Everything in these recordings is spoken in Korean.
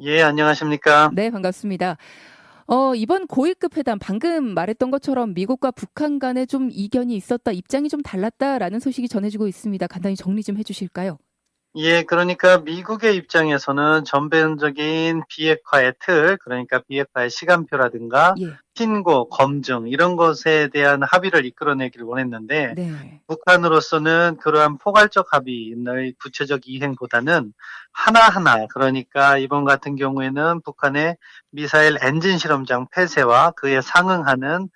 예, 안녕하십니까? 네, 반갑습니다. 이번 고위급 회담, 방금 말했던 것처럼 미국과 북한 간에 좀 이견이 있었다, 입장이 좀 달랐다라는 소식이 전해지고 있습니다. 간단히 정리 좀 해주실까요? 예, 그러니까 미국의 입장에서는 전반적인 비핵화의 틀, 그러니까 비핵화의 시간표라든가 예, 신고, 검증 이런 것에 대한 합의를 이끌어내기를 원했는데 네. 북한으로서는 그러한 포괄적 합의의 구체적 이행보다는 하나하나, 그러니까 이번 같은 경우에는 북한의 미사일 엔진 실험장 폐쇄와 그에 상응하는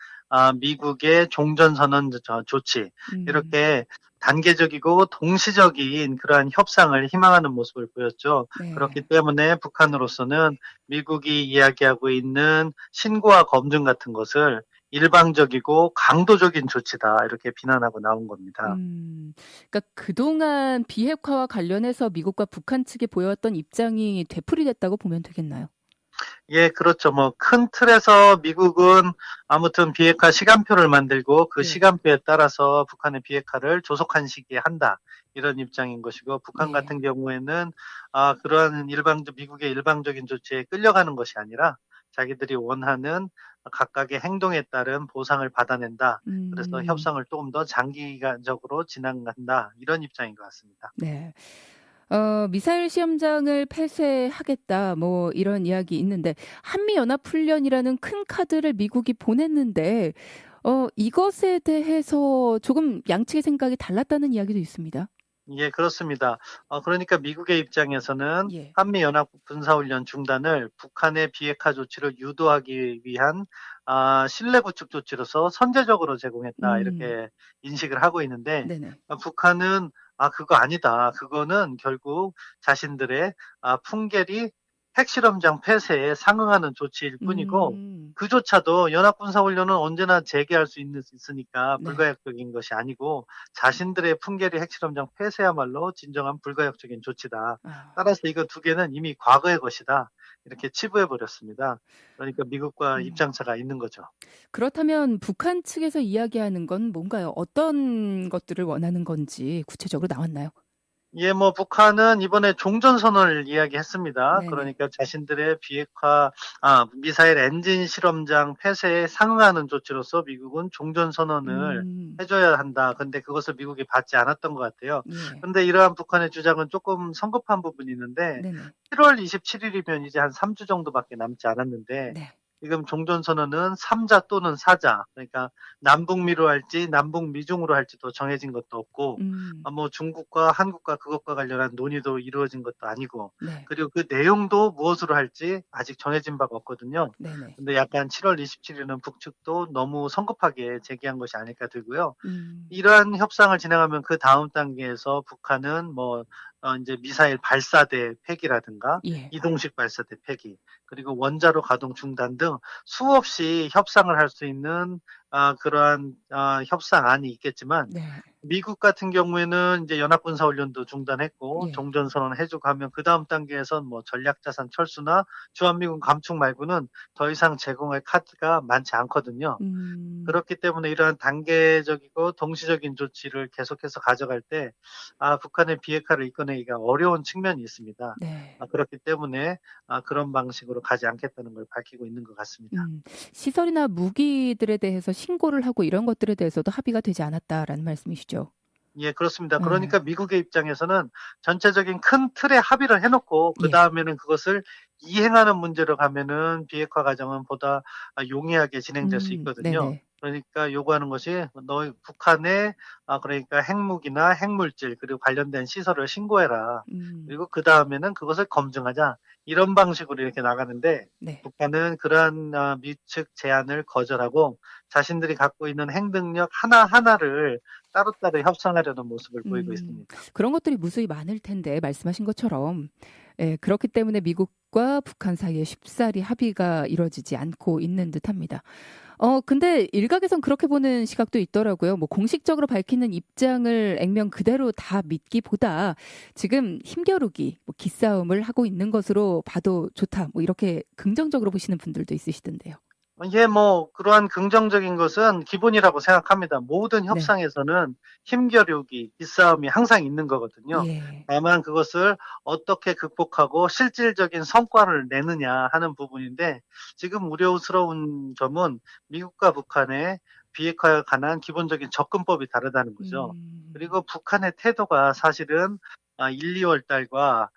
미국의 종전선언 조치, 음, 이렇게 단계적이고 동시적인 그러한 협상을 희망하는 모습을 보였죠. 그렇기 네. 때문에 북한으로서는 미국이 이야기하고 있는 신고와 검증 같은 것을 일방적이고 강도적인 조치다, 이렇게 비난하고 나온 겁니다. 그러니까 그동안 비핵화와 관련해서 미국과 북한 측에 보여왔던 입장이 되풀이됐다고 보면 되겠나요? 예, 그렇죠. 뭐 큰 틀에서 미국은 아무튼 비핵화 시간표를 만들고 그 네, 시간표에 따라서 북한의 비핵화를 조속한 시기에 한다, 이런 입장인 것이고, 북한 예. 같은 경우에는 그러한 미국의 일방적인 조치에 끌려가는 것이 아니라 자기들이 원하는 각각의 행동에 따른 보상을 받아낸다. 그래서 음, 협상을 조금 더 장기간적으로 진행한다, 이런 입장인 것 같습니다. 네. 미사일 시험장을 폐쇄하겠다, 뭐, 이런 이야기 있는데, 한미연합훈련이라는 큰 카드를 미국이 보냈는데, 이것에 대해서 조금 양측의 생각이 달랐다는 이야기도 있습니다. 예, 그렇습니다. 그러니까 미국의 입장에서는 예. 한미연합 군사훈련 중단을 북한의 비핵화 조치를 유도하기 위한 신뢰 구축 조치로서 선제적으로 제공했다, 음, 이렇게 인식을 하고 있는데, 네네. 북한은 그거 아니다. 그거는 결국 자신들의 풍계리 핵실험장 폐쇄에 상응하는 조치일 뿐이고, 음, 그조차도 연합군사훈련은 언제나 재개할 수 있으니까 네. 불가역적인 것이 아니고 자신들의 풍계리 핵실험장 폐쇄야말로 진정한 불가역적인 조치다. 아, 따라서 이거 두 개는 이미 과거의 것이다, 이렇게 치부해 버렸습니다. 그러니까 미국과 음. 입장차가 있는 거죠. 그렇다면 북한 측에서 이야기하는 건 뭔가요? 어떤 것들을 원하는 건지 구체적으로 나왔나요? 예, 뭐 북한은 이번에 종전선언을 이야기했습니다. 네네. 그러니까 자신들의 비핵화, 미사일 엔진 실험장 폐쇄에 상응하는 조치로서 미국은 종전선언을 음, 해줘야 한다. 근데 그것을 미국이 받지 않았던 것 같아요. 예. 근데 이러한 북한의 주장은 조금 성급한 부분이 있는데, 네네. 7월 27일이면 이제 한 3주 정도밖에 남지 않았는데, 네. 지금 종전선언은 3자 또는 4자, 그러니까 남북미로 할지 남북미중으로 할지도 정해진 것도 없고, 음, 뭐 중국과 한국과 그것과 관련한 논의도 이루어진 것도 아니고, 네. 그리고 그 내용도 무엇으로 할지 아직 정해진 바가 없거든요. 네네. 근데 약간 7월 27일은 북측도 너무 성급하게 제기한 것이 아닐까 들고요. 음, 이러한 협상을 진행하면 그 다음 단계에서 북한은 뭐 이제 미사일 발사대 폐기라든가 예. 이동식 발사대 폐기, 그리고 원자로 가동 중단 등 수없이 협상을 할 수 있는 그러한 협상안이 있겠지만, 네. 미국 같은 경우에는 이제 연합군사훈련도 중단했고 예. 종전선언 해주고 하면 그 다음 단계에선 뭐 전략자산 철수나 주한미군 감축 말고는 더 이상 제공할 카드가 많지 않거든요. 음, 그렇기 때문에 이러한 단계적이고 동시적인 조치를 계속해서 가져갈 때 북한의 비핵화를 이끌어내기가 어려운 측면이 있습니다. 네. 그렇기 때문에 그런 방식으로 가지 않겠다는 걸 밝히고 있는 것 같습니다. 음, 시설이나 무기들에 대해서 신고를 하고 이런 것들에 대해서도 합의가 되지 않았다라는 말씀이시죠? 예, 그렇습니다. 예. 그러니까 미국의 입장에서는 전체적인 큰 틀에 합의를 해놓고 그 예. 다음에는 그것을 이행하는 문제로 가면은 비핵화 과정은 보다 용이하게 진행될 수 있거든요. 네네. 그러니까 요구하는 것이 너희 북한의 그러니까 핵무기나 핵물질 그리고 관련된 시설을 신고해라. 음, 그리고 그 다음에는 그것을 검증하자. 이런 방식으로 이렇게 나가는데, 네. 북한은 그러한 미측 제안을 거절하고 자신들이 갖고 있는 핵능력 하나하나를 따로따로 협상하려는 모습을 보이고 음, 있습니다. 그런 것들이 무수히 많을 텐데 말씀하신 것처럼 예, 그렇기 때문에 미국과 북한 사이에 쉽사리 합의가 이루어지지 않고 있는 듯합니다. 근데 일각에선 그렇게 보는 시각도 있더라고요. 뭐 공식적으로 밝히는 입장을 액면 그대로 다 믿기보다 지금 힘겨루기, 뭐 기싸움을 하고 있는 것으로 봐도 좋다. 뭐 이렇게 긍정적으로 보시는 분들도 있으시던데요. 예, 뭐 그러한 긍정적인 것은 기본이라고 생각합니다. 모든 네. 협상에서는 힘겨루기, 기싸움이 항상 있는 거거든요. 예. 다만 그것을 어떻게 극복하고 실질적인 성과를 내느냐 하는 부분인데, 지금 우려스러운 점은 미국과 북한의 비핵화에 관한 기본적인 접근법이 다르다는 거죠. 음. 그리고 북한의 태도가 사실은 1-2월 달과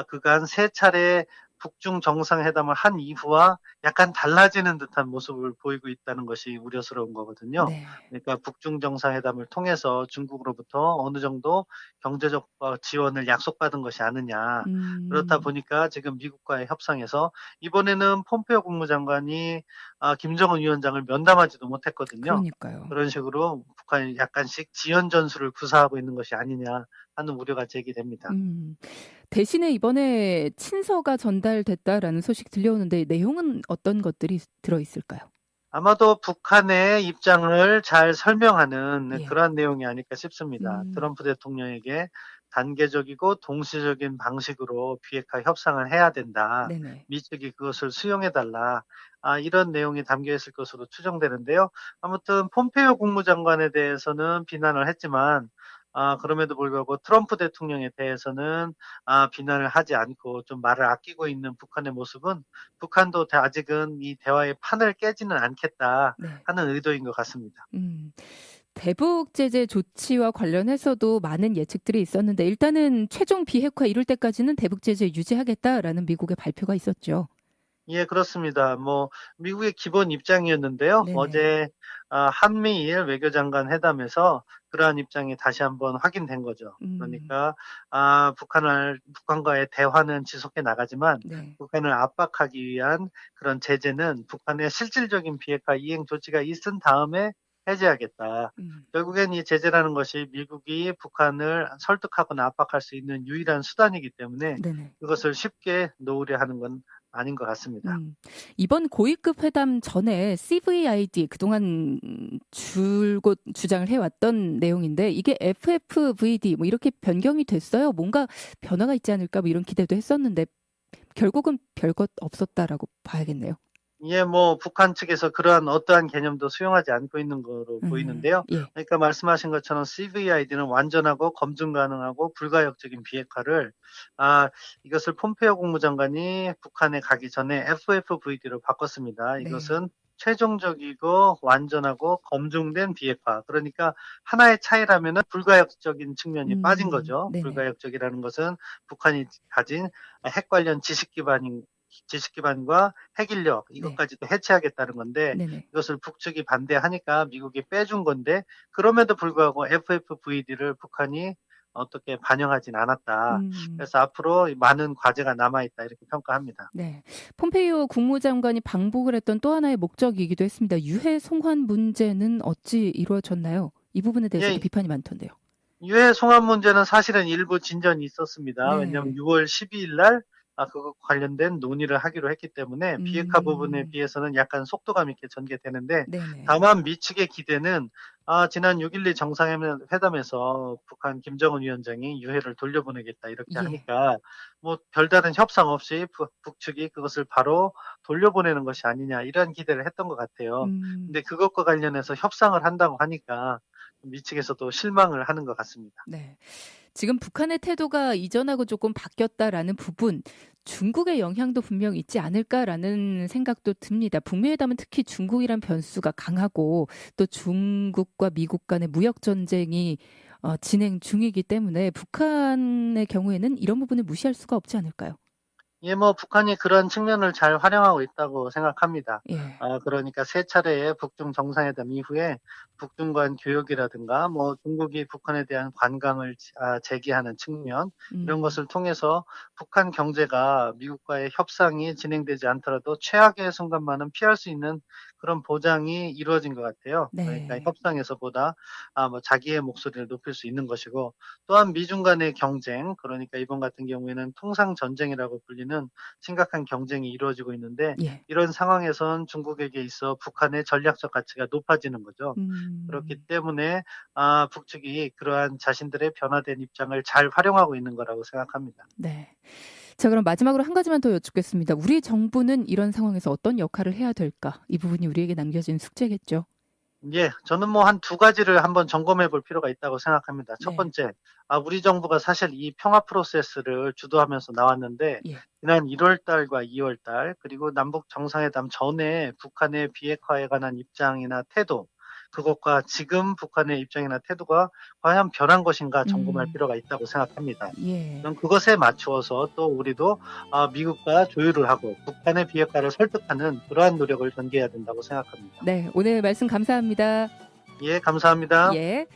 그간 세 차례 북중 정상회담을 한 이후와 약간 달라지는 듯한 모습을 보이고 있다는 것이 우려스러운 거거든요. 네. 그러니까 북중 정상회담을 통해서 중국으로부터 어느 정도 경제적 지원을 약속받은 것이 아니냐. 그렇다 음. 보니까 지금 미국과의 협상에서 이번에는 폼페이오 국무장관이 김정은 위원장을 면담하지도 못했거든요. 그러니까요. 그런 식으로 북한이 약간씩 지연 전술을 구사하고 있는 것이 아니냐 하는 우려가 제기됩니다. 음. 대신에 이번에 친서가 전달됐다라는 소식 들려오는데 내용은 어떤 것들이 들어 있을까요? 아마도 북한의 입장을 잘 설명하는 예. 그러한 내용이 아닐까 싶습니다. 음. 트럼프 대통령에게 단계적이고 동시적인 방식으로 비핵화 협상을 해야 된다. 네네. 미측이 그것을 수용해 달라. 이런 내용이 담겨 있을 것으로 추정되는데요. 아무튼 폼페이오 국무장관에 대해서는 비난을 했지만 그럼에도 불구하고 트럼프 대통령에 대해서는 비난을 하지 않고 좀 말을 아끼고 있는 북한의 모습은, 북한도 아직은 이 대화의 판을 깨지는 않겠다 네. 하는 의도인 것 같습니다. 음. 대북 제재 조치와 관련해서도 많은 예측들이 있었는데 일단은 최종 비핵화 이룰 때까지는 대북 제재 유지하겠다라는 미국의 발표가 있었죠. 예, 그렇습니다. 뭐 미국의 기본 입장이었는데요. 네네. 어제 한미일 외교장관 회담에서 그러한 입장이 다시 한번 확인된 거죠. 음. 그러니까 북한과의 대화는 지속해 나가지만 네. 북한을 압박하기 위한 그런 제재는 북한의 실질적인 비핵화 이행 조치가 있은 다음에 해제하겠다. 음. 결국엔 이 제재라는 것이 미국이 북한을 설득하거나 압박할 수 있는 유일한 수단이기 때문에 네네. 그것을 쉽게 놓으려 하는 건 아닌 것 같습니다. 음. 이번 고위급 회담 전에 CVID 그동안 줄곧 주장을 해왔던 내용인데 이게 FFVD 뭐 이렇게 변경이 됐어요. 뭔가 변화가 있지 않을까 뭐 이런 기대도 했었는데 결국은 별것 없었다라고 봐야겠네요. 예, 뭐 북한 측에서 그러한 어떠한 개념도 수용하지 않고 있는 거로 보이는데요. 예. 그러니까 말씀하신 것처럼 CVID는 완전하고 검증 가능하고 불가역적인 비핵화를, 이것을 폼페이오 국무장관이 북한에 가기 전에 FFVD로 바꿨습니다. 네. 이것은 최종적이고 완전하고 검증된 비핵화. 그러니까 하나의 차이라면은 불가역적인 측면이 빠진 거죠. 네네. 불가역적이라는 것은 북한이 가진 핵 관련 지식 기반과 핵 인력 네. 이것까지도 해체하겠다는 건데, 네네. 이것을 북측이 반대하니까 미국이 빼준 건데, 그럼에도 불구하고 FFVD를 북한이 어떻게 반영하진 않았다. 음. 그래서 앞으로 많은 과제가 남아 있다 이렇게 평가합니다. 네. 폼페이오 국무장관이 방북을 했던 또 하나의 목적이기도 했습니다. 유해 송환 문제는 어찌 이루어졌나요? 이 부분에 대해서도 예, 비판이 많던데요. 유해 송환 문제는 사실은 일부 진전이 있었습니다. 왜냐하면 네. 6월 12일 날 그거 관련된 논의를 하기로 했기 때문에 비핵화 부분에 음. 비해서는 약간 속도감 있게 전개되는데, 네네. 다만 미측의 기대는 지난 6.12 정상회담에서 북한 김정은 위원장이 유해를 돌려보내겠다 이렇게 예. 하니까 뭐 별다른 협상 없이 북측이 그것을 바로 돌려보내는 것이 아니냐 이런 기대를 했던 것 같아요. 음. 근데 그것과 관련해서 협상을 한다고 하니까 미측에서도 실망을 하는 것 같습니다. 네. 지금 북한의 태도가 이전하고 조금 바뀌었다라는 부분, 중국의 영향도 분명 있지 않을까라는 생각도 듭니다. 북미 회담은 특히 중국이란 변수가 강하고 또 중국과 미국 간의 무역 전쟁이 진행 중이기 때문에 북한의 경우에는 이런 부분을 무시할 수가 없지 않을까요? 예, 뭐 북한이 그런 측면을 잘 활용하고 있다고 생각합니다. 예. 그러니까 세 차례의 북중 정상회담 이후에 북중 간 교역이라든가 뭐 중국이 북한에 대한 관광을 제기하는 측면, 이런 음. 것을 통해서 북한 경제가 미국과의 협상이 진행되지 않더라도 최악의 순간만은 피할 수 있는 그런 보장이 이루어진 것 같아요. 그러니까 네. 협상에서보다 뭐 자기의 목소리를 높일 수 있는 것이고, 또한 미중 간의 경쟁, 그러니까 이번 같은 경우에는 통상 전쟁이라고 불리는 심각한 경쟁이 이루어지고 있는데, 예. 이런 상황에선 중국에게 있어 북한의 전략적 가치가 높아지는 거죠. 그렇기 음. 때문에 북측이 그러한 자신들의 변화된 입장을 잘 활용하고 있는 거라고 생각합니다. 네. 자, 그럼 마지막으로 한 가지만 더 여쭙겠습니다. 우리 정부는 이런 상황에서 어떤 역할을 해야 될까? 이 부분이 우리에게 남겨진 숙제겠죠. 예, 저는 뭐 한 두 가지를 한번 점검해 볼 필요가 있다고 생각합니다. 첫 네. 번째, 우리 정부가 사실 이 평화 프로세스를 주도하면서 나왔는데, 예. 지난 1월 달과 2월 달, 그리고 남북 정상회담 전에 북한의 비핵화에 관한 입장이나 태도, 그것과 지금 북한의 입장이나 태도가 과연 변한 것인가 점검할 음. 필요가 있다고 생각합니다. 예. 저는 그것에 맞추어서 또 우리도 미국과 조율을 하고 북한의 비핵화를 설득하는 그러한 노력을 전개해야 된다고 생각합니다. 네, 오늘 말씀 감사합니다. 예, 감사합니다. 예.